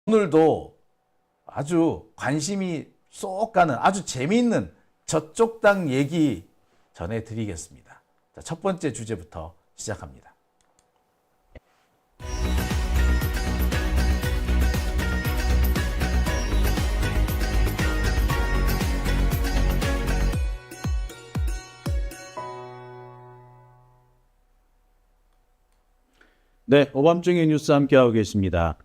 오늘도 아주 관심이 쏙 가는 아주 재미있는 저쪽 당 얘기 전해드리겠습니다. 자, 첫 번째 주제부터 시작합니다. 네, 오밤중의 뉴스 함께하고 계십니다.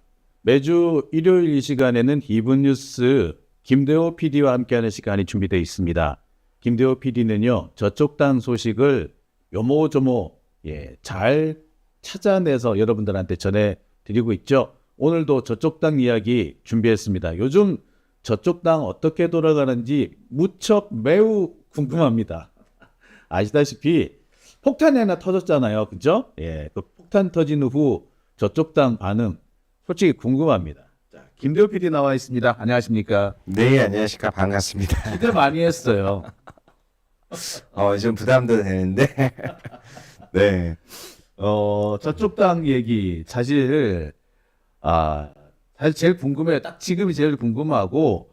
매주 일요일 이 시간에는 이분 뉴스 김대호 PD와 함께하는 시간이 준비되어 있습니다. 김대호 PD는요, 저쪽 당 소식을 요모조모 잘 찾아내서 여러분들한테 전해드리고 있죠. 오늘도 저쪽 당 이야기 준비했습니다. 요즘 저쪽 당 어떻게 돌아가는지 무척 매우 궁금합니다. 아시다시피 폭탄이 하나 터졌잖아요. 그죠? 그 폭탄 터진 후 저쪽 당 반응 솔직히 궁금합니다. 자, 김대호 PD 나와 있습니다. 안녕하십니까? 네, 안녕하십니까. 반갑습니다. 기대 많이 했어요. 좀 부담도 되는데. 네. 저쪽 당 얘기 사실 제일 궁금해요. 딱 지금이 제일 궁금하고,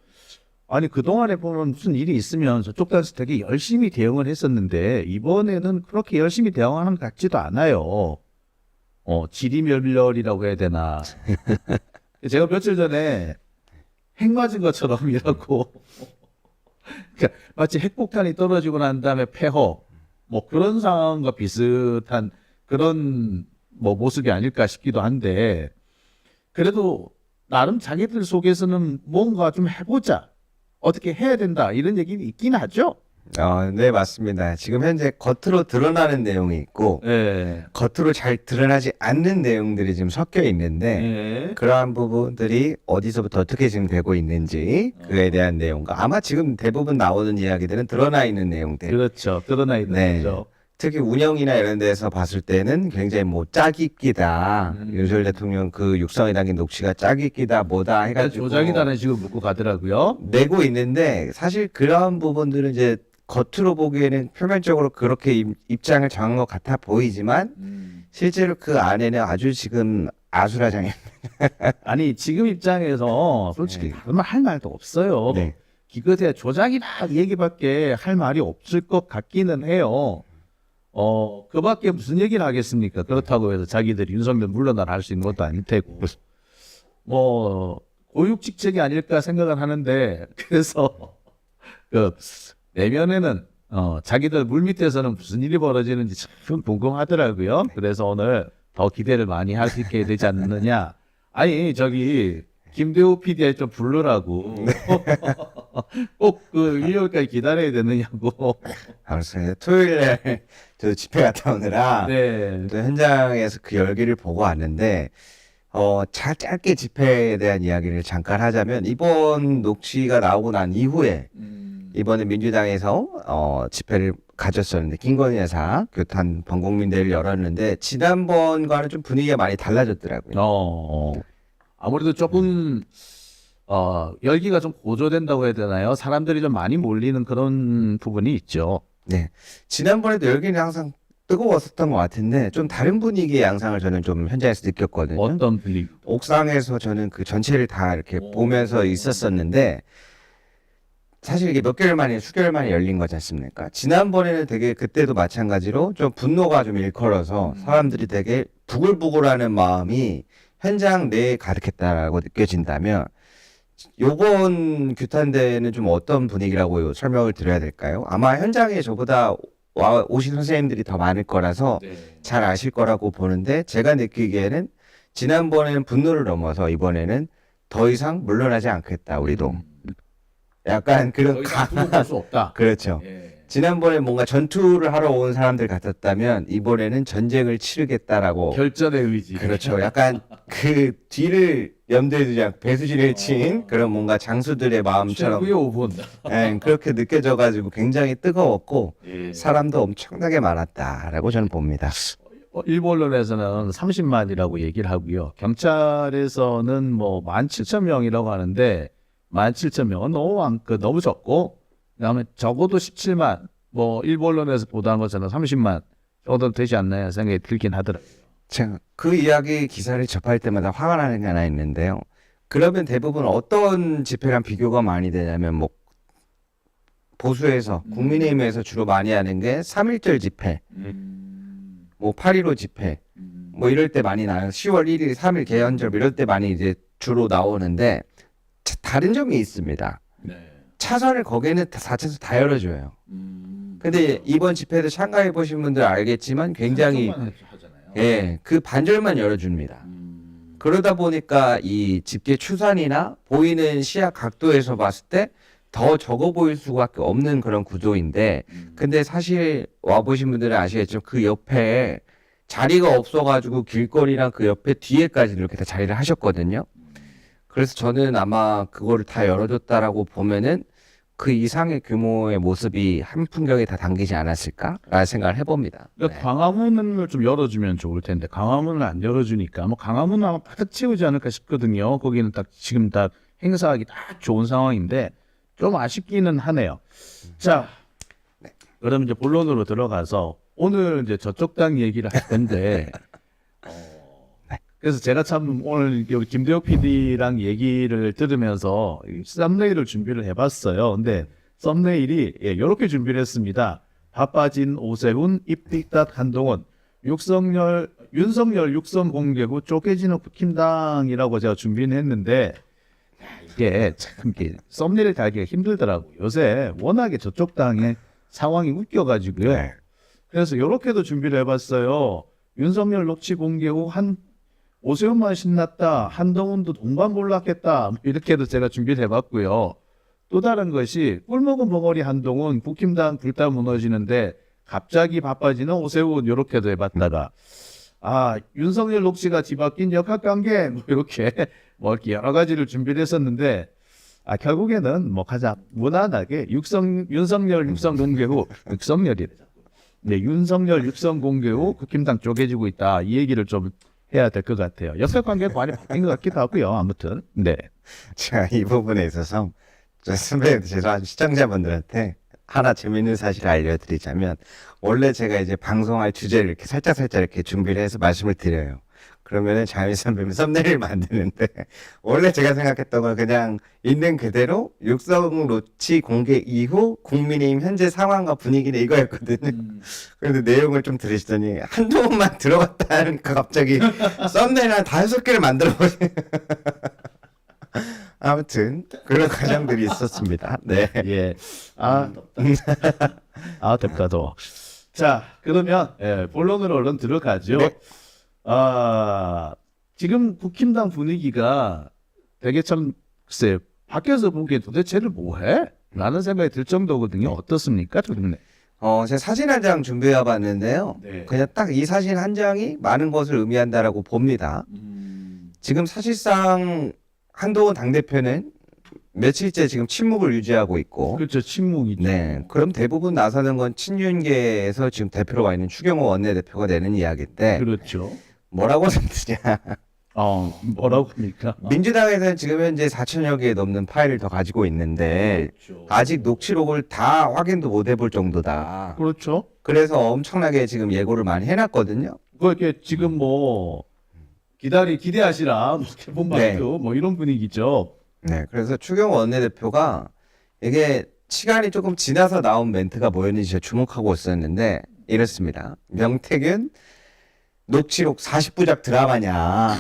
아니 그동안에 보면 무슨 일이 있으면 저쪽 당에서 되게 열심히 대응을 했었는데 이번에는 그렇게 열심히 대응하는 것 같지도 않아요. 지리멸렬이라고 해야 되나. 제가 며칠 전에 핵 맞은 것처럼 이라고 그러니까 마치 핵폭탄이 떨어지고 난 다음에 폐허 뭐 그런 상황과 비슷한 그런 뭐 모습이 아닐까 싶기도 한데, 그래도 나름 자기들 속에서는 뭔가 좀 해보자, 어떻게 해야 된다 이런 얘기는 있긴 하죠. 네, 맞습니다. 지금 현재 겉으로 드러나는 내용이 있고, 예. 겉으로 잘 드러나지 않는 내용들이 지금 섞여 있는데, 예. 그러한 부분들이 어디서부터 어떻게 지금 되고 있는지, 그에 대한 내용과, 아마 지금 대부분 나오는 이야기들은 드러나 있는 내용들. 그렇죠. 드러나 있는 네. 거죠. 특히 운영이나 이런 데서 봤을 때는 굉장히 뭐 짜깁기다. 윤석열 대통령 그 육성에 담긴 녹취가 짜깁기다 뭐다 해가지고 조작이라는 식으로 묻고 가더라고요. 내고 있는데, 사실 그런 부분들은 이제 겉으로 보기에는 표면적으로 그렇게 입장을 정한 것 같아 보이지만 실제로 그 안에는 아주 지금 아수라장입니다. 아니 지금 입장에서 솔직히 다른 할 말도 없어요. 네. 기껏해야 조작이다 이 얘기밖에 할 말이 없을 것 같기는 해요. 그 밖에 무슨 얘기를 하겠습니까? 그렇다고 해서 자기들이 윤석열 물러나라 할 수 있는 것도 아닐 테고. 뭐, 고육직책이 아닐까 생각을 하는데, 그래서, 내면에는, 자기들 물밑에서는 무슨 일이 벌어지는지 참 궁금하더라고요. 그래서 오늘 더 기대를 많이 할 수 있게 되지 않느냐. 아니, 김대호 PD에 좀 부르라고. 꼭 일요일까지 기다려야 되느냐고. 알았어요. 토요일에 저 집회 갔다 오느라 네. 또 현장에서 그 열기를 보고 왔는데, 짧게 집회에 대한 이야기를 잠깐 하자면, 이번 녹취가 나오고 난 이후에 이번에 민주당에서 집회를 가졌었는데, 김건희 여사 규탄 범국민대회를 열었는데 지난번과는 좀 분위기가 많이 달라졌더라고요. 아무래도 조금 열기가 좀 고조된다고 해야 되나요? 사람들이 좀 많이 몰리는 그런 부분이 있죠. 네, 지난번에도 열기는 항상 뜨거웠었던 것 같은데 좀 다른 분위기의 양상을 저는 좀 현장에서 느꼈거든요. 어떤 분위기? 옥상에서 저는 그 전체를 다 이렇게 보면서 있었었는데, 사실 이게 몇 개월 만에 수개월 만에 열린 거지 않습니까? 지난번에는 되게 그때도 마찬가지로 좀 분노가 좀 일컬어서 사람들이 되게 부글부글하는 마음이 현장 내에 가득했다라고 느껴진다면, 요번 규탄대회는 좀 어떤 분위기라고 설명을 드려야 될까요? 아마 현장에 저보다 오신 선생님들이 더 많을 거라서 잘 아실 거라고 보는데, 제가 느끼기에는 지난번에는 분노를 넘어서 이번에는 더 이상 물러나지 않겠다, 우리도. 약간 그런 강할 수 없다. 그렇죠. 지난번에 뭔가 전투를 하러 온 사람들 같았다면 이번에는 전쟁을 치르겠다라고. 결전의 의지. 그렇죠. 약간 그 뒤를 염두에 두지 않고 배수진을 친 그런 뭔가 장수들의 마음처럼 최후의 5분. 그렇게 느껴져가지고 굉장히 뜨거웠고 예. 사람도 엄청나게 많았다라고 저는 봅니다. 일본 언론에서는 30만이라고 얘기를 하고요. 경찰에서는 뭐 17,000명이라고 하는데 17,000명은 너무 적고, 그다음에 적어도 17만, 뭐 일본 언론에서 보도한 것처럼 30만 정도 되지 않나요? 생각이 들긴 하더라고요. 제가 그 이야기 기사를 접할 때마다 화가 나는 게 하나 있는데요. 그러면 대부분 어떤 집회랑 비교가 많이 되냐면 뭐 보수에서 국민의힘에서 주로 많이 하는 게 3.1절 집회, 뭐 8.15 집회, 뭐 이럴 때 많이 나요. 10월 1일, 3일 개헌절 이럴 때 많이 이제 주로 나오는데 다른 점이 있습니다. 차선을 거기는 4차선 다 열어줘요. 근데 이번 집회도 참가해 보신 분들 알겠지만 굉장히 예, 그 반절만 열어줍니다. 그러다 보니까 이 집계 추산이나 보이는 시야 각도에서 봤을 때 더 적어 보일 수밖에 없는 그런 구조인데, 근데 사실 와보신 분들은 아시겠지만 그 옆에 자리가 없어가지고 길거리랑 그 옆에 뒤에까지 이렇게 다 자리를 하셨거든요. 그래서 저는 아마 그거를 다 열어줬다라고 보면은 그 이상의 규모의 모습이 한 풍경에 다 담기지 않았을까라는 생각을 해봅니다. 그러니까 광화문을 좀 열어주면 좋을 텐데 광화문을 안 열어주니까 뭐 광화문은 아마 가득 채우지 않을까 싶거든요. 거기는 딱 지금 딱 행사하기 딱 좋은 상황인데 좀 아쉽기는 하네요. 자, 그럼 이제 본론으로 들어가서 오늘 이제 저쪽 당 얘기를 할 텐데 그래서 제가 참 오늘 여기 김대호 PD랑 얘기를 들으면서 썸네일을 준비를 해봤어요. 근데 썸네일이 이렇게 준비를 했습니다. 바빠진 오세훈, 입뒷tat 한동훈, 윤석열 육성 공개고 쪼개지는 국힘당이라고 제가 준비는 했는데 이게 참 이게 썸네일을 달기가 힘들더라고요. 요새 워낙에 저쪽 당의 상황이 웃겨가지고요. 네. 그래서 이렇게도 준비를 해봤어요. 윤석열 녹취 공개 후 오세훈만 신났다. 한동훈도 동반 몰락했다. 이렇게도 제가 준비를 해봤고요. 또 다른 것이 꿀먹은 벙어리 한동훈 국힘당 불타 무너지는데 갑자기 바빠지는 오세훈 이렇게도 해봤다가 윤석열 녹취가 뒤바뀐 역학관계 이렇게 뭐 이렇게 여러 가지를 준비를 했었는데 결국에는 뭐 가장 무난하게 윤석열 육성 공개 후 육성열이래. 네, 윤석열 육성 공개 후 국힘당 쪼개지고 있다. 이 얘기를 좀 해야 될 것 같아요. 역학관계가 많이 바뀐 것 같기도 하고요. 아무튼 네. 제가 이 부분에 있어서 저 선배님, 죄송한 시청자분들한테 하나 재밌는 사실을 알려드리자면, 원래 제가 이제 방송할 주제를 이렇게 살짝 이렇게 준비를 해서 말씀을 드려요. 그러면은 장희 선배님 썸네일을 만드는데, 원래 제가 생각했던 건 그냥 있는 그대로 육성 로치 공개 이후 국민의힘 현재 상황과 분위기는 이거였거든요. 그런데 내용을 좀 들으시더니 한동훈만 들어갔다 하니까 갑자기 썸네일 한 5개를 만들어버리는. 아무튼 그런 과정들이 있었습니다. 네. 예. 덥다도. 자, 그러면 본론으로 얼른 들어가죠. 네. 지금 국힘당 분위기가 되게 참 글쎄 밖에서 보기에 도대체를 뭐해? 라는 생각이 들 정도거든요. 어떻습니까? 좀 제가 사진 한 장 준비해 봤는데요. 네. 그냥 딱 이 사진 한 장이 많은 것을 의미한다라고 봅니다. 지금 사실상 한동훈 당대표는 며칠째 지금 침묵을 유지하고 있고, 그렇죠. 침묵이죠. 네, 그럼 대부분 나서는 건 친윤계에서 지금 대표로 와 있는 추경호 원내대표가 되는 이야기인데, 그렇죠. 뭐라고 생각드냐? 뭐라고 합니까? 민주당에서는 지금 현재 4천여 개 넘는 파일을 더 가지고 있는데 그렇죠. 아직 녹취록을 다 확인도 못 해볼 정도다. 그렇죠. 그래서 엄청나게 지금 예고를 많이 해놨거든요. 그게 지금 뭐 기대하시라 뭐 개봉 네. 발표 뭐 이런 분위기죠. 네, 그래서 추경호 원내대표가 이게 시간이 조금 지나서 나온 멘트가 뭐였는지 제가 주목하고 있었는데 이렇습니다. 명태균 녹취록 40부작 드라마냐.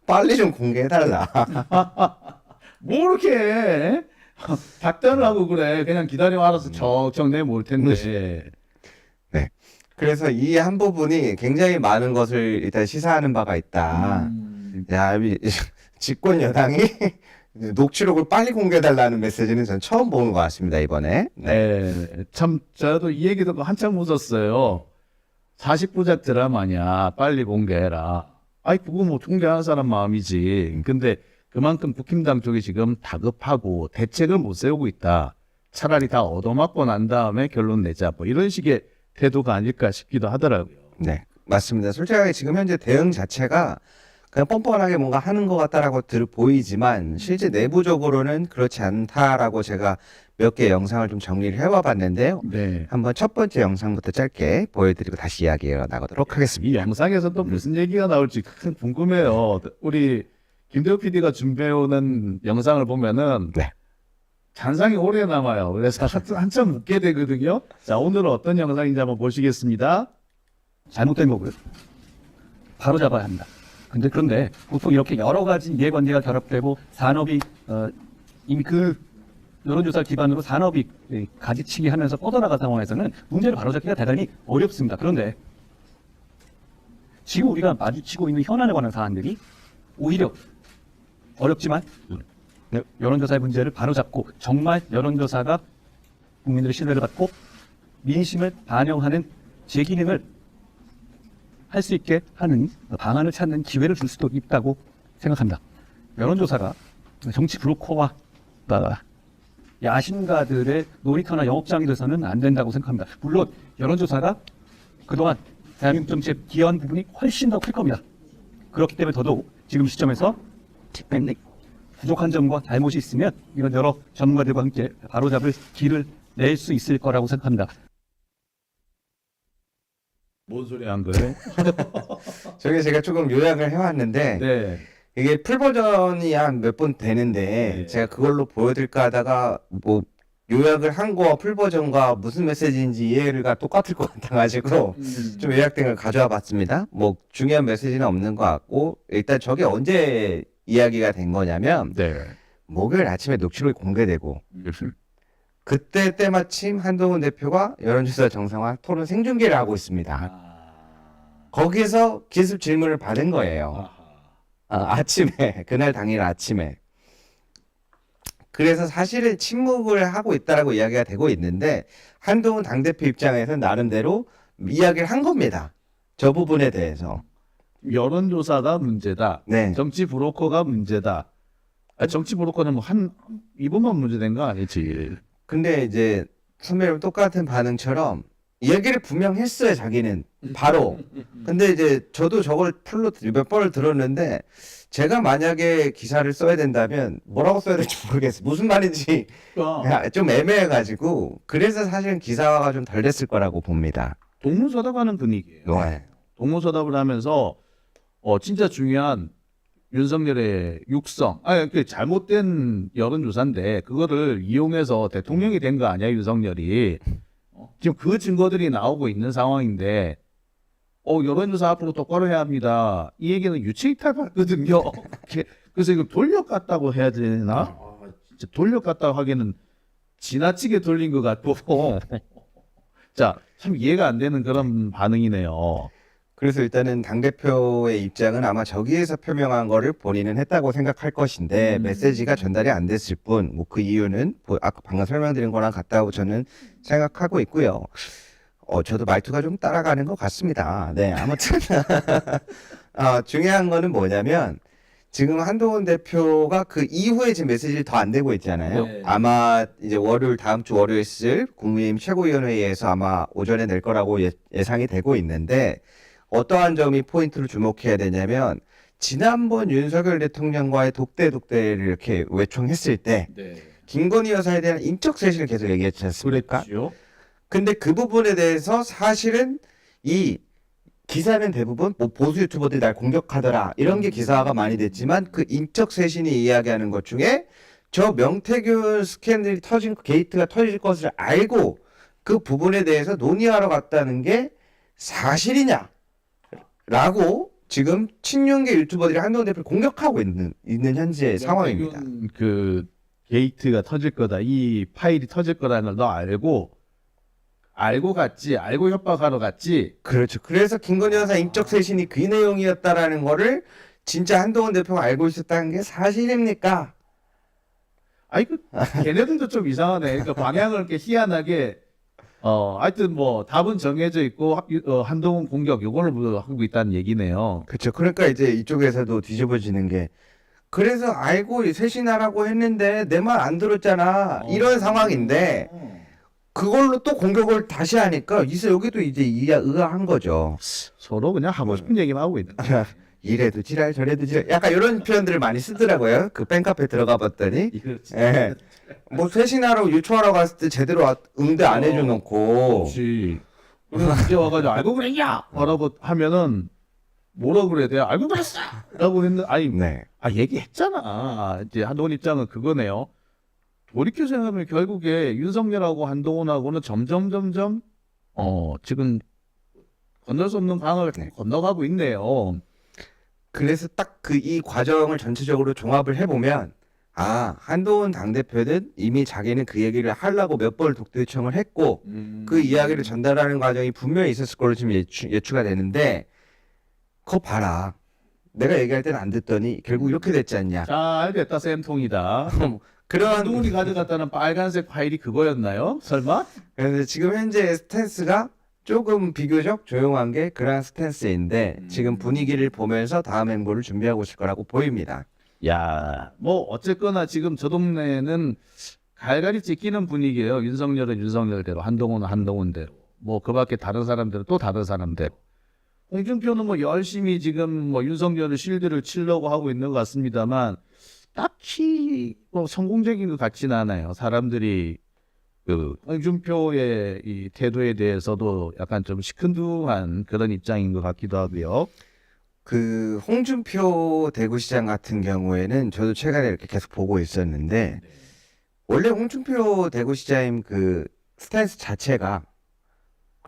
빨리 좀 공개해달라. 뭐 이렇게 해? 닥달을 하고 그래. 그냥 기다리면 알아서 척척 내몰 텐데. 네. 그래서 이 한 부분이 굉장히 많은 것을 일단 시사하는 바가 있다. 야, 집권 여당이 녹취록을 빨리 공개해달라는 메시지는 전 처음 보는 것 같습니다, 이번에. 네. 네. 참 저도 이 얘기 듣고 한참 웃었어요. 40부작 드라마냐 빨리 공개해라. 그거 뭐 공개하는 사람 마음이지. 근데 그만큼 국힘당 쪽이 지금 다급하고 대책을 못 세우고 있다. 차라리 다 얻어맞고 난 다음에 결론 내자. 뭐 이런 식의 태도가 아닐까 싶기도 하더라고요. 네, 맞습니다. 솔직하게 지금 현재 대응 자체가 그냥 뻔뻔하게 뭔가 하는 것 같다라고 보이지만 실제 내부적으로는 그렇지 않다라고 제가 몇 개 영상을 좀 정리를 해와 봤는데요. 네. 한번 첫 번째 영상부터 짧게 보여드리고 다시 이야기해 나가도록 이 하겠습니다. 영상에서 또 무슨 얘기가 나올지 큰 궁금해요. 우리 김대호 PD가 준비해오는 영상을 보면은 네. 잔상이 오래 남아요. 그래서 한참 웃게 되거든요. 자, 오늘은 어떤 영상인지 한번 보시겠습니다. 잘못된 거고요. 바로 잡아야 합니다. 그런데 보통 이렇게 여러 가지 이해관계가 결합되고 산업이 이미 그 여론조사 기반으로 산업이 가지치기 하면서 뻗어나간 상황에서는 문제를 바로잡기가 대단히 어렵습니다. 그런데 지금 우리가 마주치고 있는 현안에 관한 사안들이 오히려 어렵지만 여론조사의 문제를 바로잡고 정말 여론조사가 국민들의 신뢰를 받고 민심을 반영하는 제 기능을 할 수 있게 하는 방안을 찾는 기회를 줄 수도 있다고 생각합니다. 여론조사가 정치 브로커와 야심가들의 놀이터나 영업장이 돼서는 안 된다고 생각합니다. 물론 여론조사가 그동안 대한민국 정치에 기여한 부분이 훨씬 더 클 겁니다. 그렇기 때문에 더더욱 지금 시점에서 부족한 점과 잘못이 있으면 이런 여러 전문가들과 함께 바로잡을 길을 낼 수 있을 거라고 생각합니다. 뭔 소리 한 거예요? 저게 제가 조금 요약을 해왔는데 네. 이게 풀 버전이 한 몇 번 되는데 네. 제가 그걸로 보여드릴까 하다가 뭐 요약을 한 거와 풀 버전과 무슨 메시지인지 이해가 똑같을 것 같아가지고 좀 요약된 걸 가져와 봤습니다. 뭐 중요한 메시지는 없는 것 같고 일단 저게 언제 이야기가 된 거냐면 네. 목요일 아침에 녹취록이 공개되고 그때 때마침 한동훈 대표가 여론조사 정상화 토론 생중계를 하고 있습니다. 거기서 기습 질문을 받은 거예요. 아침에 그날 당일 아침에. 그래서 사실은 침묵을 하고 있다라고 이야기가 되고 있는데 한동훈 당대표 입장에서는 나름대로 이야기를 한 겁니다. 저 부분에 대해서. 여론조사가 문제다. 네. 정치 브로커가 문제다. 정치 브로커는 뭐 이분만 문제된 거 아니지. 근데 이제 선배님 똑같은 반응처럼 얘기를 분명 했어요, 자기는. 바로. 근데 이제 저도 저걸 풀로 몇 번을 들었는데 제가 만약에 기사를 써야 된다면 뭐라고 써야 될지 모르겠어요. 무슨 말인지 좀 애매해가지고 그래서 사실은 기사화가 좀 덜 됐을 거라고 봅니다. 동문서답하는 분위기예요. 네. 동문서답을 하면서 진짜 중요한 윤석열의 육성, 그 잘못된 여론조사인데 그거를 이용해서 대통령이 된 거 아니야 윤석열이. 지금 그 증거들이 나오고 있는 상황인데 여론조사 앞으로 똑바로 해야 합니다. 이 얘기는 유체이탈 받거든요. 그래서 이거 돌려갔다고 해야 되나? 진짜 돌려갔다고 하기에는 지나치게 돌린 것 같고 자, 참 이해가 안 되는 그런 반응이네요. 그래서 일단은 당대표의 입장은 아마 저기에서 표명한 거를 본인은 했다고 생각할 것인데 메시지가 전달이 안 됐을 뿐, 뭐 그 이유는 아까 방금 설명드린 거랑 같다고 저는 생각하고 있고요. 저도 말투가 좀 따라가는 것 같습니다. 네, 아무튼 중요한 거는 뭐냐면 지금 한동훈 대표가 그 이후에 지금 메시지를 더 안 내고 있잖아요. 네. 아마 이제 다음 주 월요일 쓸 국민의힘 최고위원회에서 아마 오전에 낼 거라고 예상이 되고 있는데 어떠한 점이 포인트를 주목해야 되냐면 지난번 윤석열 대통령과의 독대를 이렇게 외총했을 때 김건희 여사에 대한 인적 쇄신을 계속 얘기했지 않습니까? 그렇죠. 근데 그 부분에 대해서 사실은 이 기사는 대부분 뭐 보수 유튜버들이 날 공격하더라 이런 게 기사화가 많이 됐지만 그 인적 쇄신이 이야기하는 것 중에 저 명태균 스캔들이 게이트가 터질 것을 알고 그 부분에 대해서 논의하러 갔다는 게 사실이냐? 라고 지금 친윤계 유튜버들이 한동훈 대표를 공격하고 있는 현재 상황입니다. 그 게이트가 터질 거다, 이 파일이 터질 거라는 걸 너 알고 갔지, 알고 협박하러 갔지. 그렇죠. 그래서 김건희 여사 인적 쇄신이 그 내용이었다라는 거를 진짜 한동훈 대표가 알고 있었다는 게 사실입니까? 걔네들도 좀 이상하네. 그러니까 방향을 이렇게 희한하게. 하여튼 뭐 답은 정해져 있고 한동훈 공격 요거를 하고 있다는 얘기네요. 그렇죠. 그러니까 이제 이쪽에서도 뒤집어지는 게 그래서 알고 쇄신하라고 했는데 내 말 안 들었잖아. 이런 상황인데 그걸로 또 공격을 다시 하니까 여기도 이제 의아한 거죠. 서로 그냥 하고 싶은 얘기만 하고 있는 거야. 이래도 지랄 저래도 지랄 약간 이런 표현들을 많이 쓰더라고요. 그 팬카페 들어가 봤더니 예. 뭐 쇄신하러 유초하러 갔을 때 제대로 응대 안 해줘 놓고 그렇지. 이제 와가지고 알고 그랬냐? 뭐라고 하면은 뭐라 그래야 돼요? 알고 봤어! 라고 했는데, 아니, 네. 얘기했잖아. 이제 한동훈 입장은 그거네요. 돌이켜 생각하면 결국에 윤석열하고 한동훈하고는 점점, 지금 건널 수 없는 강을 네. 건너가고 있네요. 그래서 딱 그 이 과정을 전체적으로 종합을 해보면 한동훈 당대표는 이미 자기는 그 얘기를 하려고 몇 번을 독도 요청을 했고 그 이야기를 전달하는 과정이 분명히 있었을 걸로 지금 예추가 되는데 그거 봐라. 내가 얘기할 때는 안 듣더니 결국 이렇게 됐지 않냐. 잘 됐다, 쌤통이다. 그런 한동훈이 가져갔다는 빨간색 파일이 그거였나요? 설마? 그래서 지금 현재 스탠스가 조금 비교적 조용한 게 그런 스탠스인데 지금 분위기를 보면서 다음 행보를 준비하고 있을 거라고 보입니다. 야, 뭐 어쨌거나 지금 저 동네는 갈갈이 찢기는 분위기예요. 윤석열은 윤석열대로, 한동훈은 한동훈대로. 뭐 그밖에 다른 사람들은 또 다른 사람대로. 홍준표는 뭐 열심히 지금 뭐 윤석열의 실드를 치려고 하고 있는 것 같습니다만 딱히 뭐 성공적인 것 같지는 않아요. 사람들이 그 홍준표의 이 태도에 대해서도 약간 좀 시큰둥한 그런 입장인 것 같기도 하고요. 그 홍준표 대구시장 같은 경우에는 저도 최근에 이렇게 계속 보고 있었는데 원래 홍준표 대구시장 그 스탠스 자체가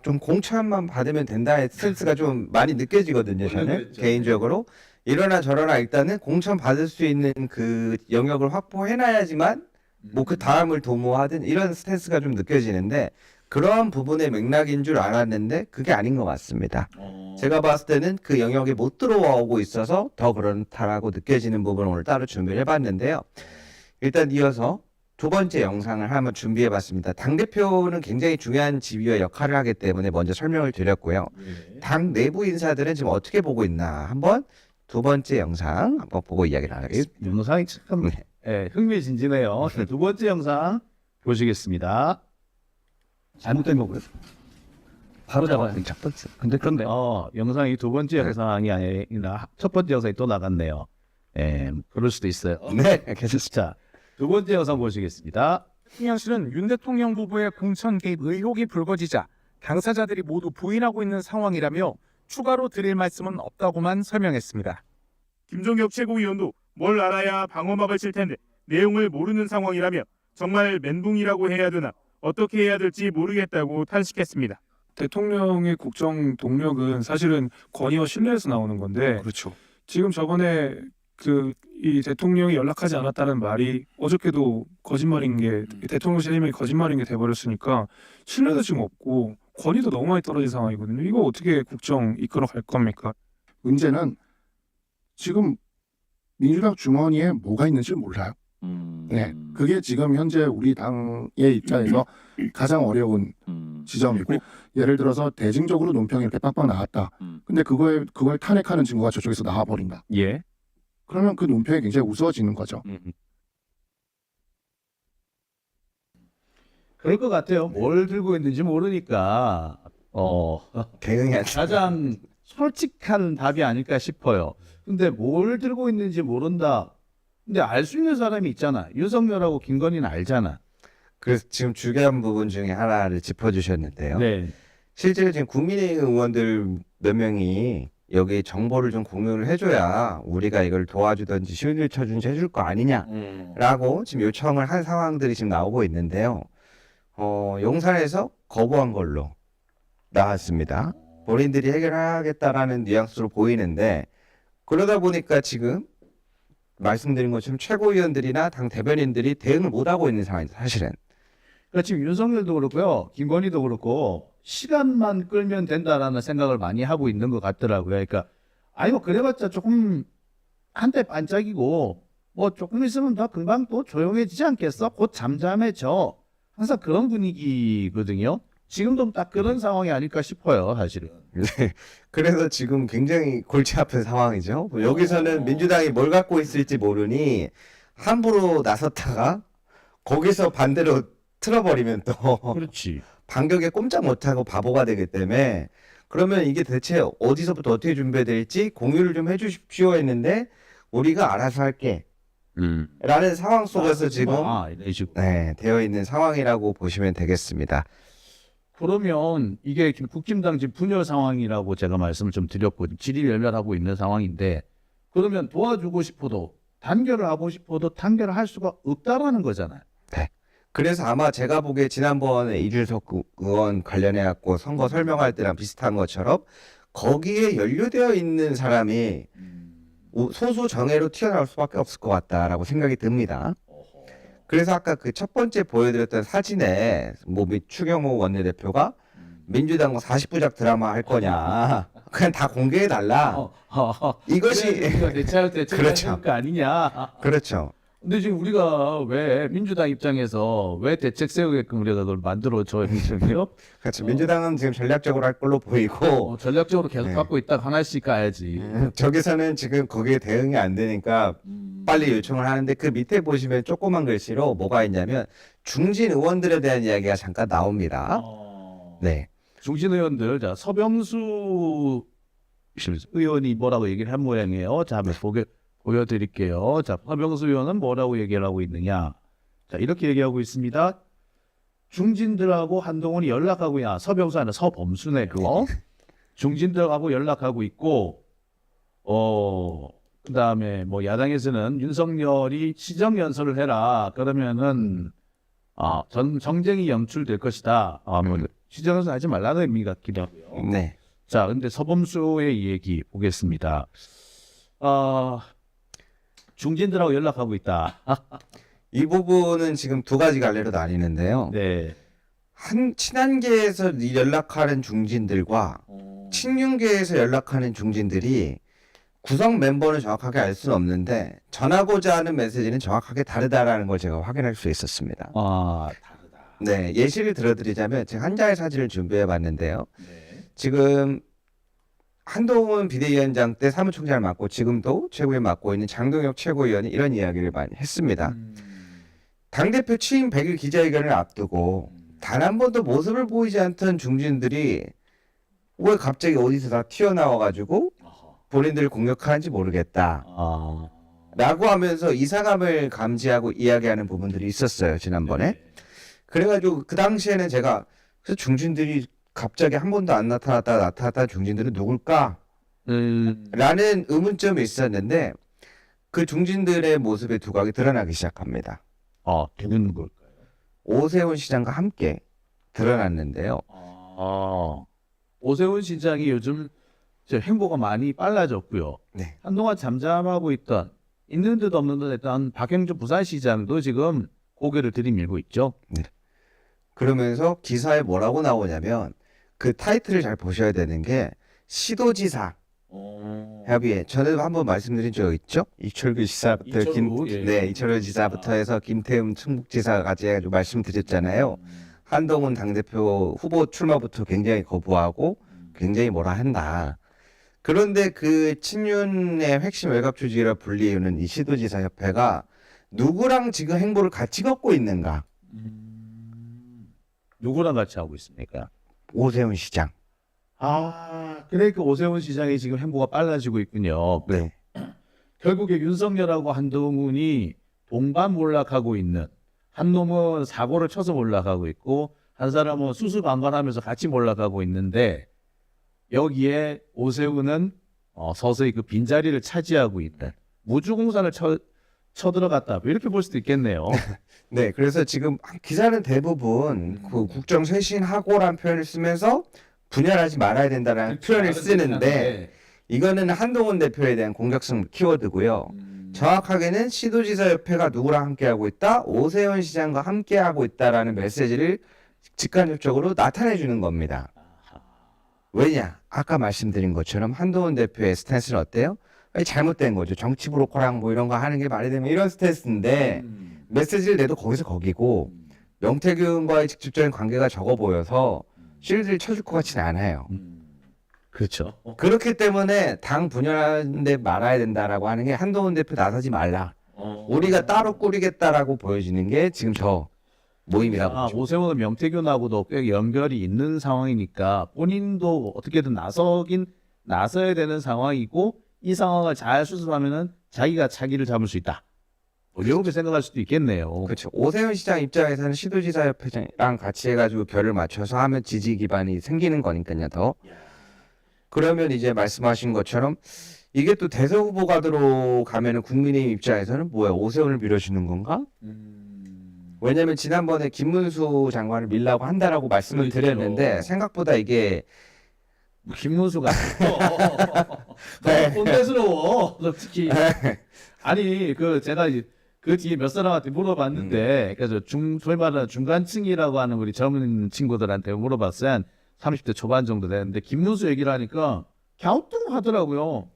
좀 공천만 받으면 된다의 스탠스가 좀 많이 느껴지거든요. 저는 그랬죠. 개인적으로 이러나 저러나 일단은 공천 받을 수 있는 그 영역을 확보해놔야지만 뭐 그 다음을 도모하든 이런 스탠스가 좀 느껴지는데 그러한 부분의 맥락인 줄 알았는데 그게 아닌 것 같습니다. 제가 봤을 때는 그 영역에 못 들어오고 있어서 더 그렇다라고 느껴지는 부분을 오늘 따로 준비를 해봤는데요. 일단 이어서 두 번째 영상을 한번 준비해봤습니다. 당대표는 굉장히 중요한 지위와 역할을 하기 때문에 먼저 설명을 드렸고요. 당 내부 인사들은 지금 어떻게 보고 있나 한번 두 번째 영상 한번 보고 이야기를 나누겠습니다. 영상이 참 흥미진진해요. 두 번째 영상 보시겠습니다. 잘못된 거고요. 바로 잡아야 돼. 첫 번째. 근데 그런데 영상이 두 번째 영상이 아니라 첫 번째 영상이 또 나갔네요. 그럴 수도 있어요. 네, 계속 자, 두 번째 영상 보시겠습니다. 대통령실은 윤 대통령 부부의 공천 개입 의혹이 불거지자 당사자들이 모두 부인하고 있는 상황이라며 추가로 드릴 말씀은 없다고만 설명했습니다. 김종혁 최고위원도 뭘 알아야 방어막을 칠 텐데 내용을 모르는 상황이라며 정말 멘붕이라고 해야 되나 어떻게 해야 될지 모르겠다고 탄식했습니다. 대통령의 국정 동력은 사실은 권위와 신뢰에서 나오는 건데 그렇죠. 지금 저번에 이 대통령이 연락하지 않았다는 말이 어저께도 거짓말인 게 대통령실 힘이 거짓말인 게 돼버렸으니까 신뢰도 지금 없고 권위도 너무 많이 떨어진 상황이거든요. 이거 어떻게 국정 이끌어 갈 겁니까? 문제는 지금 민주당 주머니에 뭐가 있는지 몰라요. 네, 그게 지금 현재 우리 당의 입장에서 가장 어려운 지점이고, 예를 들어서 대증적으로 논평이 이렇게 빡빡 나왔다. 근데 그걸 탄핵하는 증거가 저쪽에서 나와버린다. 예. 그러면 그 논평이 굉장히 우스워지는 거죠. 그럴 것 같아요. 뭘 들고 있는지 모르니까 대응이 안 가장 솔직한 답이 아닐까 싶어요. 근데 뭘 들고 있는지 모른다. 근데 알 수 있는 사람이 있잖아. 윤석열하고 김건희는 알잖아. 그래서 지금 중요한 부분 중에 하나를 짚어주셨는데요. 네. 실제로 지금 국민의힘 의원들 몇 명이 여기 정보를 좀 공유를 해줘야 우리가 이걸 도와주든지 시운을 쳐준지 해줄 거 아니냐라고 지금 요청을 한 상황들이 지금 나오고 있는데요. 용산에서 거부한 걸로 나왔습니다. 본인들이 해결하겠다라는 뉘앙스로 보이는데 그러다 보니까 지금 말씀드린 것처럼 최고위원들이나 당 대변인들이 대응을 못하고 있는 상황입니다. 사실은. 그러니까 지금 윤석열도 그렇고요. 김건희도 그렇고 시간만 끌면 된다라는 생각을 많이 하고 있는 것 같더라고요. 그러니까 뭐 그래봤자 조금 한때 반짝이고 뭐 조금 있으면 다 금방 또 조용해지지 않겠어? 곧 잠잠해져. 항상 그런 분위기거든요. 지금도 딱 그런 상황이 아닐까 싶어요, 사실은. 네. 그래서 지금 굉장히 골치 아픈 상황이죠. 여기서는 민주당이 뭘 갖고 있을지 모르니 함부로 나섰다가 거기서 반대로 틀어버리면 또 그렇지. 반격에 꼼짝 못하고 바보가 되기 때문에 그러면 이게 대체 어디서부터 어떻게 준비될지 공유를 좀 해주십시오 했는데 우리가 알아서 할게 라는 상황 속에서 지금 이런 식으로. 네, 되어 있는 상황이라고 보시면 되겠습니다. 그러면 이게 지금 국힘당 지금 분열 상황이라고 제가 말씀을 좀 드렸고 질이 열렬하고 있는 상황인데 그러면 도와주고 싶어도 단결을 하고 싶어도 단결을 할 수가 없다라는 거잖아요. 그래서 아마 제가 보기에 지난번에 이준석 의원 관련해 갖고 선거 설명할 때랑 비슷한 것처럼 거기에 연루되어 있는 사람이 소수 정예로 튀어나올 수밖에 없을 것 같다라고 생각이 듭니다. 그래서 아까 그 첫 번째 보여드렸던 사진에 뭐 추경호 원내대표가 민주당 40부작 드라마 할 거냐 그냥 다 공개해 달라. 이것이 우리가 대체할 때 그렇죠. 거 아니냐. 그렇죠. 근데 지금 우리가 왜 민주당 입장에서 왜 대책 세우게끔 우리가 그걸 만들어줘야 되죠? 그렇죠. 민주당은 지금 전략적으로 할 걸로 보이고 전략적으로 계속 네. 갖고 있다가 하나씩 가야지. 저기서는 지금 거기에 대응이 안 되니까 빨리 요청을 하는데 그 밑에 보시면 조그만 글씨로 뭐가 있냐면 중진 의원들에 대한 이야기가 잠깐 나옵니다. 네. 중진 의원들, 자 서병수 의원이 뭐라고 얘기를 한 모양이에요. 자, 한번 보여드릴게요. 자, 서병수 의원은 뭐라고 얘기를 하고 있느냐? 자, 이렇게 얘기하고 있습니다. 중진들하고 한동훈이 연락하고 있냐? 서병수 아니라 서범수네 그거. 중진들하고 연락하고 있고, 그다음에 뭐 야당에서는 윤석열이 시정 연설을 해라. 그러면은 정쟁이 연출될 것이다. 뭐 시정 연설 하지 말라는 의미 같기도 하고요. 네. 자, 근데 서범수의 얘기 보겠습니다. 중진들하고 연락하고 있다. 이 부분은 지금 두 가지 갈래로 나뉘는데요. 네. 한 친한계에서 연락하는 중진들과 친윤계에서 연락하는 중진들이 구성 멤버는 정확하게 알 수는 없는데 전하고자 하는 메시지는 정확하게 다르다라는 걸 제가 확인할 수 있었습니다. 다르다. 네, 예시를 들어드리자면 제가 한 장의 사진을 준비해 봤는데요. 네. 지금 한동훈 비대위원장 때 사무총장을 맡고 지금도 최고위원 맡고 있는 장동혁 최고위원이 이런 이야기를 많이 했습니다. 당대표 취임 100일 기자회견을 앞두고 단 한 번도 모습을 보이지 않던 중진들이 왜 갑자기 어디서 다 튀어나와가지고 본인들을 공격하는지 모르겠다. 라고 하면서 이상함을 감지하고 이야기하는 부분들이 있었어요, 지난번에. 그래가지고 그 당시에는 제가 그래서 중진들이 갑자기 한 번도 안 나타났다 중진들은 누굴까? 라는 의문점이 있었는데 그 중진들의 모습의 두각이 드러나기 시작합니다. 되는 걸까요? 오세훈 시장과 함께 드러났는데요. 오세훈 시장이 요즘 행보가 많이 빨라졌고요. 네. 한동안 잠잠하고 있던 있는 듯 없는 듯 했던 박영준 부산시장도 지금 고개를 들이밀고 있죠. 그러면서 기사에 뭐라고 나오냐면 그 타이틀을 잘 보셔야 되는 게 시도지사 협의회. 저는 한번 말씀드린 적 있죠? 이철규 지사부터 이철규 지사부터 해서 김태흠 충북지사까지 해가지고 말씀드렸잖아요. 한동훈 당대표 후보 출마부터 굉장히 거부하고 굉장히 뭐라 한다. 그런데 그 친윤의 핵심 외곽 주지라 불리우는 이 시도지사 협회가 누구랑 지금 행보를 같이 걷고 있는가? 누구랑 같이 하고 있습니까? 오세훈 시장. 그러니까 오세훈 시장이 지금 행보가 빨라지고 있군요. 네. 결국에 윤석열하고 한동훈이 동반 몰락하고 있는 한 놈은 사고를 쳐서 몰락하고 있고 한 사람은 수수방관하면서 같이 몰락하고 있는데 여기에 오세훈은 서서히 그 빈자리를 차지하고 있는 무주공산을 쳐들어갔다 이렇게 볼 수도 있겠네요. 네, 그래서 지금 기사는 대부분 그 국정 쇄신하고라는 표현을 쓰면서 분열하지 말아야 된다는 표현을 쓰는데 이거는 한동훈 대표에 대한 공격성 키워드고요. 정확하게는 시도지사협회가 누구랑 함께하고 있다, 오세훈 시장과 함께하고 있다라는 메시지를 직간접적으로 나타내주는 겁니다. 왜냐? 아까 말씀드린 것처럼 한동훈 대표의 스탠스는 어때요? 잘못된 거죠. 정치 브로커랑 뭐 이런 거 하는 게 말이 되면 이런 스탠스인데 메시지를 내도 거기서 거기고 명태균과의 직접적인 관계가 적어 보여서 실드를 쳐줄 것 같지는 않아요. 그렇죠. 그렇기 때문에 당 분열하는데 말아야 된다라고 하는 게 한동훈 대표 나서지 말라. 우리가 따로 꾸리겠다라고 보여지는 게 지금 저 모임이라고 보죠. 오세훈은 명태균하고도 꽤 연결이 있는 상황이니까 본인도 어떻게든 나서야 되는 상황이고 이 상황을 잘 수습하면은 자기가 차기를 잡을 수 있다. 이렇게 생각할 수도 있겠네요. 그렇죠. 오세훈 시장 입장에서는 시도지사협회랑 같이 해가지고 결을 맞춰서 하면 지지 기반이 생기는 거니까요. 더. 그러면 이제 말씀하신 것처럼 이게 또 대선 후보가 들어가면은 국민의힘 입장에서는 뭐야, 오세훈을 밀어주는 건가? 왜냐면 지난번에 김문수 장관을 밀라고 한다라고 말씀을 그렇죠. 드렸는데 생각보다 이게 김문수가 네. 너무 꼰대스러워 솔직히. 아니 제가 그 뒤에 몇 사람한테 물어봤는데 그래서 소위 말하는 중간층이라고 하는 우리 젊은 친구들한테 물어봤어요. 한 30대 초반 정도 되는데 김문수 얘기를 하니까 갸우뚱하더라고요.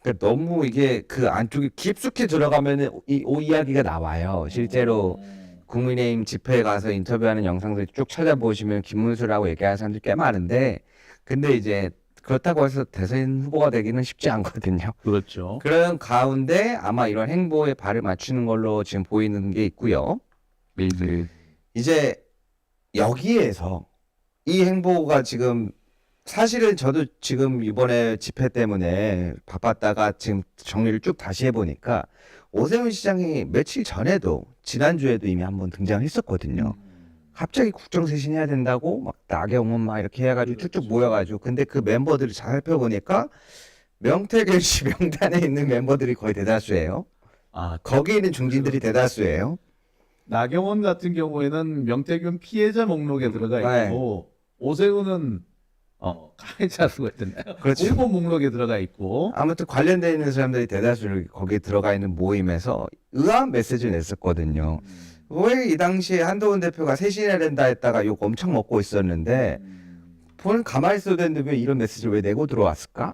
그러니까 너무 이게 그 안쪽에 깊숙이 들어가면은 이 이야기가 나와요. 실제로 국민의힘 집회에 가서 인터뷰하는 영상들 쭉 찾아보시면 김문수라고 얘기하는 사람들이 꽤 많은데, 근데 이제 그렇다고 해서 대선 후보가 되기는 쉽지 않거든요. 그렇죠. 그런 가운데 아마 이런 행보에 발을 맞추는 걸로 지금 보이는 게 있고요. 이제 여기에서 이 행보가 지금 사실은 저도 지금 이번에 집회 때문에 바빴다가 지금 정리를 쭉 다시 해보니까 오세훈 시장이 며칠 전에도 지난주에도 이미 한번 등장했었거든요. 갑자기 국정쇄신 해야 된다고 막 나경원 막 이렇게 해가지고 쭉쭉 모여가지고, 근데 그 멤버들을 잘 살펴보니까 명태균 씨 명단에 있는 멤버들이 거의 대다수예요. 아, 거기 있는 중진들이 대다수예요. 나경원 같은 경우에는 명태균 피해자 목록에 들어가 있고 오세훈은 가해자라고 했잖아요. 그렇죠. 후보 목록에 들어가 있고. 아무튼 관련되어 있는 사람들이 대다수 거기에 들어가 있는 모임에서 의아한 메시지를 냈었거든요. 왜 이 당시에 한동훈 대표가 쇄신해야 된다 했다가 욕 엄청 먹고 있었는데 보는 가만히 있어도 되는데 왜 이런 메시지를 왜 내고 들어왔을까?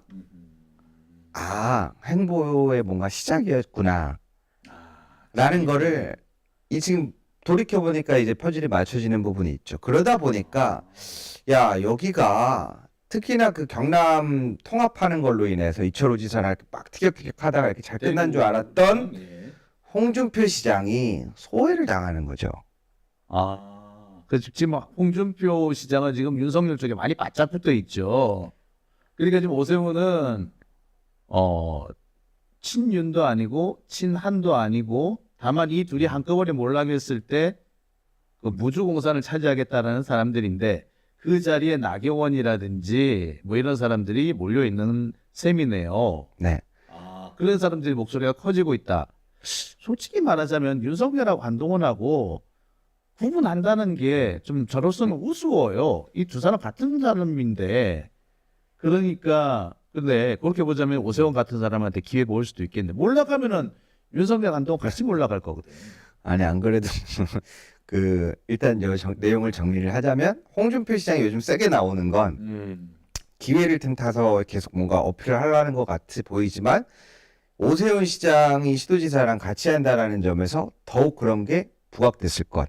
아, 행보의 뭔가 시작이었구나 라는 거를 이 지금 돌이켜보니까 이제 퍼즐이 맞춰지는 부분이 있죠. 그러다 보니까 야, 여기가 특히나 그 경남 통합하는 걸로 인해서 이철호 지사랑 이렇게 막 티격태격하다가 이렇게 잘 끝난 줄 알았던 홍준표 시장이 소외를 당하는 거죠. 그래서 지금 홍준표 시장은 지금 윤석열 쪽에 많이 바짝 붙어 있죠. 그러니까 지금 오세훈은 친윤도 아니고 친한도 아니고 다만 이 둘이 한꺼번에 몰락했을 때 그 무주공산을 차지하겠다라는 사람들인데 그 자리에 나경원이라든지 뭐 이런 사람들이 몰려 있는 셈이네요. 네. 그런 사람들이 목소리가 커지고 있다. 솔직히 말하자면 윤석열하고 한동훈하고 구분한다는 게 좀 저로서는 우스워요. 이 두 사람 같은 사람인데, 그러니까 근데 그렇게 보자면 오세훈 같은 사람한테 기회가 올 수도 있겠는데 몰락하면은 윤석열 한동훈 같이 몰락할 거거든. 아니, 안 그래도 일단 내용을 정리를 하자면 홍준표 시장이 요즘 세게 나오는 건 기회를 틈타서 계속 뭔가 어필을 하려는 것 같이 보이지만 오세훈 시장이 시도지사랑 같이 한다라는 점에서 더욱 그런 게 부각됐을 것.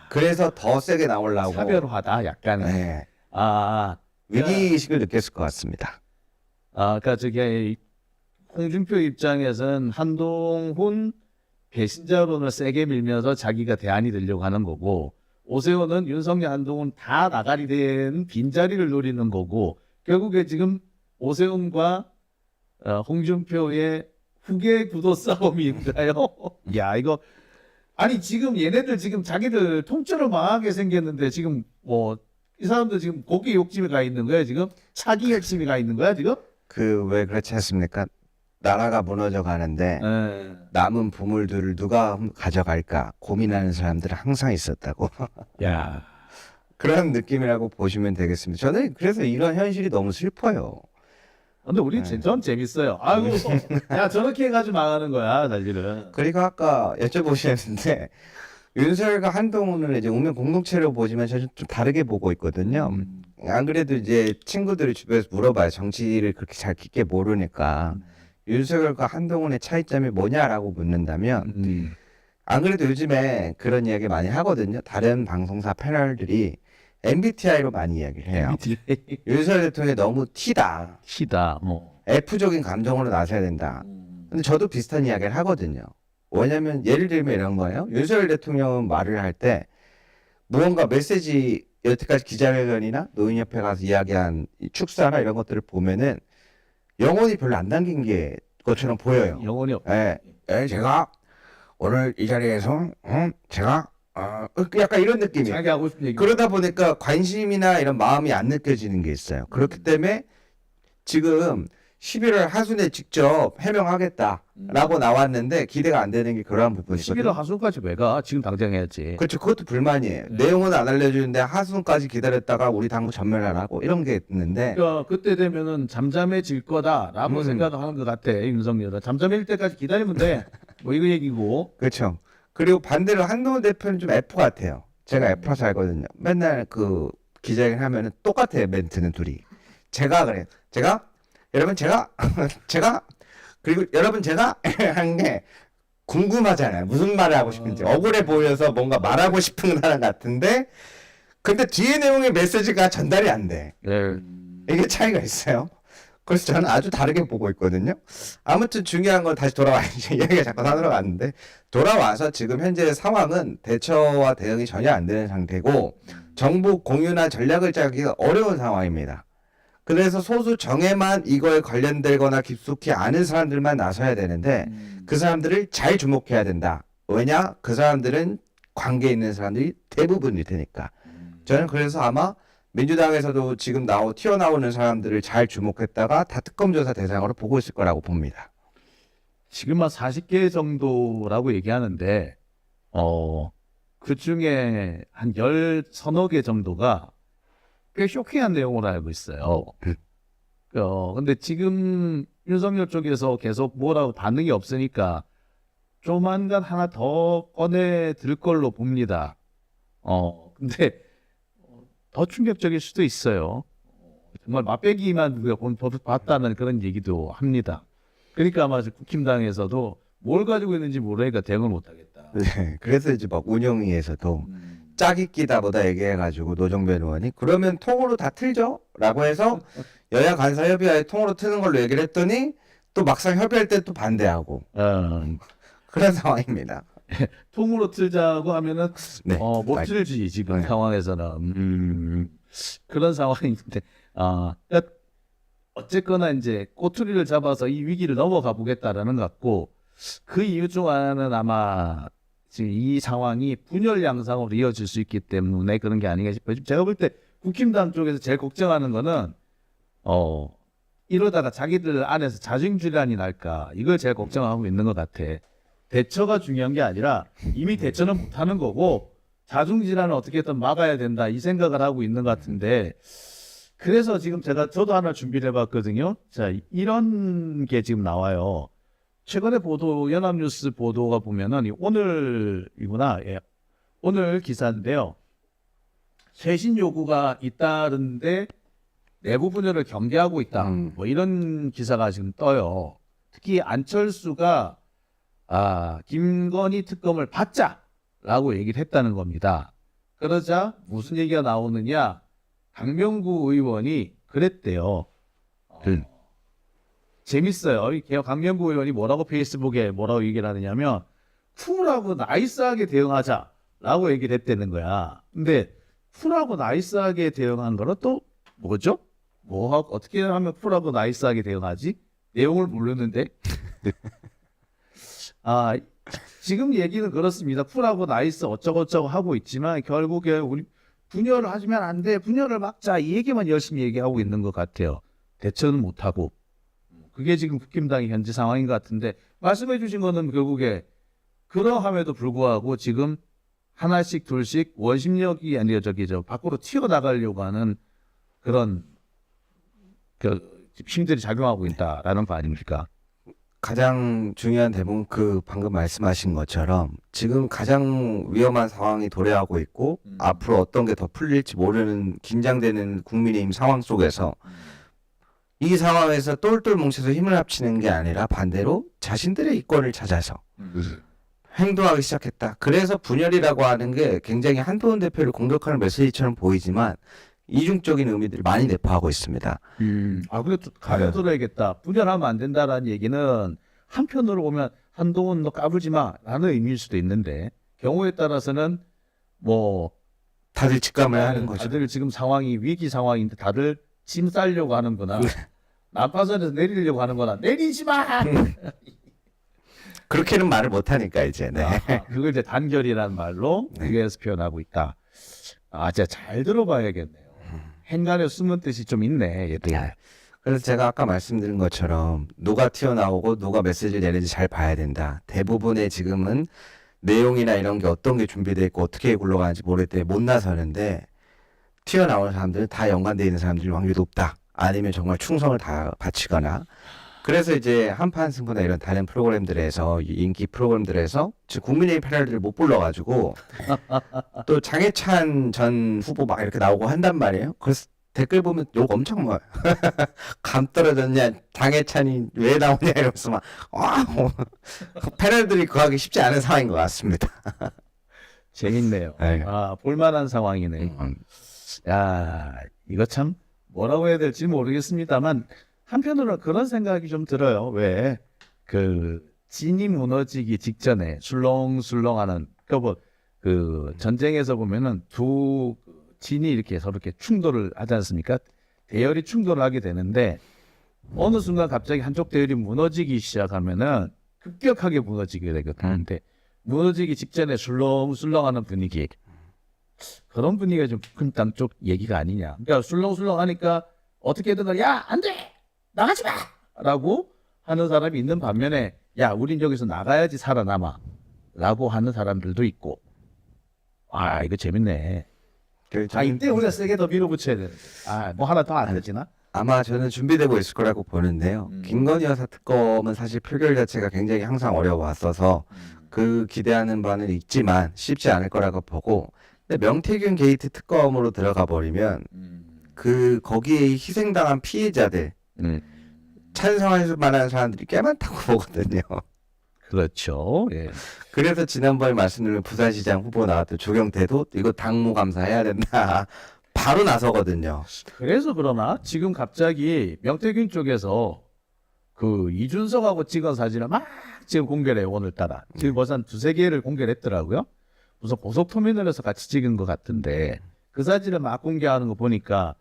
그래서 더 세게 나오려고. 차별화다 약간은. 네. 위기의식을 느꼈을 것 같습니다. 그러니까 저기 홍준표 입장에서는 한동훈 배신자론을 세게 밀면서 자기가 대안이 되려고 하는 거고, 오세훈은 윤석열, 한동훈 다 나가리 된 빈자리를 노리는 거고, 결국에 지금 오세훈과 홍준표의 후계 구도 싸움인가요? 야, 이거 아니 지금 얘네들 지금 자기들 통째로 망하게 생겼는데 지금 뭐 이 사람들 지금 고기 욕심이 가 있는 거야 지금? 차기 욕심이 가 있는 거야 지금? 왜 그렇지 않습니까? 나라가 무너져 가는데 남은 보물들을 누가 가져갈까 고민하는 사람들은 항상 있었다고. 야, 그런 느낌이라고 보시면 되겠습니다. 저는 그래서 이런 현실이 너무 슬퍼요. 근데 우리 전 재밌어요. 아이고, 야 저렇게 해가지고 망하는 거야 사실은. 그리고 아까 여쭤보셨는데 윤석열과 한동훈은 이제 운명 공동체로 보지만 저는 좀 다르게 보고 있거든요. 안 그래도 이제 친구들이 주변에서 물어봐요. 정치를 그렇게 잘 깊게 모르니까 윤석열과 한동훈의 차이점이 뭐냐라고 묻는다면 안 그래도 요즘에 그런 이야기 많이 하거든요. 다른 방송사 패널들이 MBTI로 많이 이야기를 해요. 윤석열 대통령이 너무 T다. 뭐. F적인 감정으로 나서야 된다. 근데 저도 비슷한 이야기를 하거든요. 왜냐면 예를 들면 이런 거예요. 윤석열 대통령은 말을 할 때 무언가 메시지, 여태까지 기자회견이나 노인협회 가서 이야기한 이 축사나 이런 것들을 보면은 영혼이 별로 안 담긴 게 것처럼 보여요. 영혼이 없. 제가 오늘 이 자리에서 제가 약간 이런 느낌이에요. 자기 하고 싶은 얘기. 그러다 보니까 관심이나 이런 마음이 안 느껴지는 게 있어요. 그렇기 때문에 지금 11월 하순에 직접 해명하겠다라고 나왔는데 기대가 안 되는 게 그러한 11월 부분이거든요. 하순까지 왜 가? 지금 당장 해야지. 그렇죠. 그것도 불만이에요. 내용은 안 알려주는데 하순까지 기다렸다가 우리 당구 전멸하라고 이런 게 있는데 그러니까 그때 되면은 잠잠해질 거다라고 생각하는 것 같아. 윤석열은 잠잠해질 때까지 기다리면 돼. 뭐 이거 얘기고. 그렇죠. 그리고 반대로 한동훈 대표는 좀 F 같아요. 제가 F라서 알거든요. 맨날 그 기자회견 하면은 똑같아요. 멘트는 둘이. 제가 그래요. 여러분 제가 그리고 여러분 제가 하는 게 궁금하잖아요. 무슨 말을 하고 싶은지. 억울해 보여서 뭔가 말하고 싶은 사람 같은데 근데 뒤에 내용의 메시지가 전달이 안 돼. 네. 이게 차이가 있어요. 그래서 저는 아주 다르게 보고 있거든요. 아무튼 중요한 건 다시 돌아와야지. 이야기가 자꾸 산으로 갔는데 돌아와서 지금 현재 상황은 대처와 대응이 전혀 안 되는 상태고 정부 공유나 전략을 짜기가 어려운 상황입니다. 그래서 소수 정예만 이거에 관련되거나 깊숙이 아는 사람들만 나서야 되는데 그 사람들을 잘 주목해야 된다. 왜냐? 그 사람들은 관계 있는 사람들이 대부분일 테니까. 저는 그래서 아마 민주당에서도 지금 튀어나오는 사람들을 잘 주목했다가 다 특검 조사 대상으로 보고 있을 거라고 봅니다. 지금 한 40개 정도라고 얘기하는데 그 중에 한 10개 정도가 꽤 쇼킹한 내용으로 알고 있어요. 근데 지금 윤석열 쪽에서 계속 뭐라고 반응이 없으니까 조만간 하나 더 꺼내 들 걸로 봅니다. 근데 더 충격적일 수도 있어요. 정말 맛배기만 봤다는 그런 얘기도 합니다. 그러니까 아마 국힘당에서도 뭘 가지고 있는지 모르니까 대응을 못하겠다. 네, 그래서 이제 막 운영위에서도 짝이 끼다보다 얘기해가지고 노정변 의원이 그러면 통으로 다 틀죠? 라고 해서 여야 간사 협의하에 통으로 트는 걸로 얘기를 했더니 또 막상 협의할 때 또 반대하고 그런 상황입니다. 통으로 틀자고 하면은 네, 못 틀지 지금 네. 상황에서는 그런 상황인데 그러니까 어쨌거나 이제 꼬투리를 잡아서 이 위기를 넘어가 보겠다라는 것 같고 그 이유 중 하나는 아마 지금 이 상황이 분열 양상으로 이어질 수 있기 때문에 그런 게 아닌가 싶어요. 지금 제가 볼 때 국힘당 쪽에서 제일 걱정하는 거는 이러다가 자기들 안에서 자중질환이 날까 이걸 제일 걱정하고 있는 것 같아. 대처가 중요한 게 아니라 이미 대처는 못하는 거고 자중질환을 어떻게든 막아야 된다 이 생각을 하고 있는 것 같은데 그래서 지금 저도 하나 준비를 해봤거든요. 자, 이런 게 지금 나와요. 최근에 보도 연합뉴스 보도가 보면은 오늘이구나. 예. 오늘 기사인데요. 쇄신 요구가 잇따른데 내부 분열을 경계하고 있다. 뭐 이런 기사가 지금 떠요. 특히 안철수가 김건희 특검을 받자라고 얘기를 했다는 겁니다. 그러자 무슨 얘기가 나오느냐? 강명구 의원이 그랬대요. 재밌어요. 강명구 의원이 뭐라고 페이스북에 뭐라고 얘기를 하느냐면 쿨하고 나이스하게 대응하자라고 얘기를 했다는 거야. 근데 쿨하고 나이스하게 대응한 거는 또 뭐죠? 어떻게 하면 쿨하고 나이스하게 대응하지? 내용을 모르는데. 지금 얘기는 그렇습니다. 쿨하고 나이스 어쩌고저쩌고 하고 있지만 결국에 우리 분열을 하시면 안 돼. 분열을 막자. 이 얘기만 열심히 얘기하고 있는 것 같아요. 대처는 못하고. 그게 지금 국힘당의 현재 상황인 것 같은데 말씀해 주신 거는 결국에 그러함에도 불구하고 지금 하나씩 둘씩 원심력이 아니라 밖으로 튀어나가려고 하는 그런 힘들이 작용하고 있다라는 거 아닙니까? 가장 중요한 대목은 방금 말씀하신 것처럼 지금 가장 위험한 상황이 도래하고 있고 앞으로 어떤 게 더 풀릴지 모르는 긴장되는 국민의힘 상황 속에서 이 상황에서 똘똘 뭉쳐서 힘을 합치는 게 아니라 반대로 자신들의 이권을 찾아서 행동하기 시작했다. 그래서 분열이라고 하는 게 굉장히 한동훈 대표를 공격하는 메시지처럼 보이지만 이중적인 의미들을 많이 내포하고 있습니다. 그래도 가려들어야겠다. 분열하면 안 된다라는 얘기는 한편으로 보면 한동훈 너 까불지 마라는 의미일 수도 있는데 경우에 따라서는 다들 직감을 하는 거죠. 다들 지금 상황이 위기 상황인데 다들 짐 싸려고 하는구나. 난파선에서 내리려고 하는구나. 내리지 마. 그렇게는 말을 못하니까 이제. 네. 그걸 이제 단결이라는 말로 네. 비교해서 표현하고 있다. 진짜 잘 들어봐야겠네요. 행간에 숨은 뜻이 좀 있네. 얘도. 네. 그래서 제가 아까 말씀드린 것처럼 누가 튀어나오고 누가 메시지를 내는지 잘 봐야 된다. 대부분의 지금은 내용이나 이런 게 어떤 게 준비되어 있고 어떻게 굴러가는지 모를 때 못 나서는데 튀어나오는 사람들은 다 연관되어 있는 사람들이 확률이 높다. 아니면 정말 충성을 다 바치거나. 그래서 이제 한판 승부나 이런 다른 프로그램들에서 인기 프로그램들에서 지금 국민의힘 패널들을 못 불러가지고 또 장해찬 전 후보 막 이렇게 나오고 한단 말이에요. 그래서 댓글 보면 욕 엄청 많아요. 감 떨어졌냐, 장해찬이 왜 나오냐 이러면서 막 패널들이 그거 하기 쉽지 않은 상황인 것 같습니다. 재밌네요. 네. 볼만한 상황이네. 야, 이거 참 뭐라고 해야 될지 모르겠습니다만 한편으로는 그런 생각이 좀 들어요. 왜 그 진이 무너지기 직전에 술렁술렁하는 그 전쟁에서 보면은 두 진이 이렇게 서로 이렇게 충돌을 하지 않습니까? 대열이 충돌을 하게 되는데 어느 순간 갑자기 한쪽 대열이 무너지기 시작하면은 급격하게 무너지게 되거든요. 근데 무너지기 직전에 술렁술렁하는 분위기, 그런 분위기가 좀 북한당 쪽 얘기가 아니냐. 그러니까 술렁술렁하니까 어떻게든 간에 야, 안 돼! 나가지 마! 라고 하는 사람이 있는 반면에 야, 우린 여기서 나가야지 살아남아 라고 하는 사람들도 있고. 이거 재밌네. 이때 우리가 세게 더 밀어붙여야 되는데. 뭐 하나 더 안 되지나? 아마 저는 준비되고 있을 거라고 보는데요. 김건희 여사 특검은 사실 표결 자체가 굉장히 항상 어려워왔어서 그 기대하는 바는 있지만 쉽지 않을 거라고 보고, 근데 명태균 게이트 특검으로 들어가 버리면 거기에 희생당한 피해자들 찬성할 만한 사람들이 꽤 많다고 보거든요. 그렇죠. 예. 그래서 지난번에 말씀드린 부산시장 후보 나왔던 조경태도 이거 당무 감사해야 된다. 바로 나서거든요. 그래서 그러나 지금 갑자기 명태균 쪽에서 그 이준석하고 찍은 사진을 막 지금 공개를 해요. 오늘따라. 지금 벌써 한 두세 개를 공개를 했더라고요. 무슨 고속터미널에서 같이 찍은 것 같은데 그 사진을 막 공개하는 거 보니까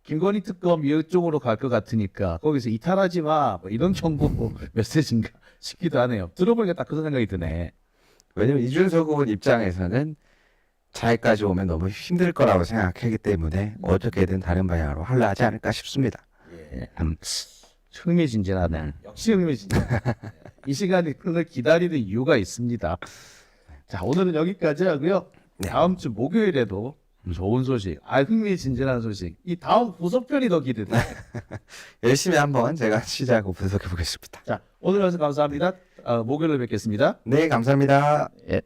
김건희 특검 이쪽으로 갈 것 같으니까 거기서 이탈하지 마, 뭐 이런 정보 메시지인가 싶기도 하네요. 들어보니까 딱 그런 생각이 드네. 왜냐면 이준석 후보 입장에서는 자기까지 오면 너무 힘들 거라고 생각하기 때문에 어떻게든 다른 방향으로 하려 하지 않을까 싶습니다. 예. 흥미진진하네. 역시 흥미진진하네. 이 시간이 그걸 기다리는 이유가 있습니다. 자, 오늘은 여기까지 하고요. 네. 다음 주 목요일에도 좋은 소식, 흥미진진한 소식. 이 다음 후속편이 더 기대돼. 열심히 한번 제가 시작하고 분석해 보겠습니다. 자, 오늘 와서 감사합니다. 목요일에 뵙겠습니다. 네, 감사합니다. 예.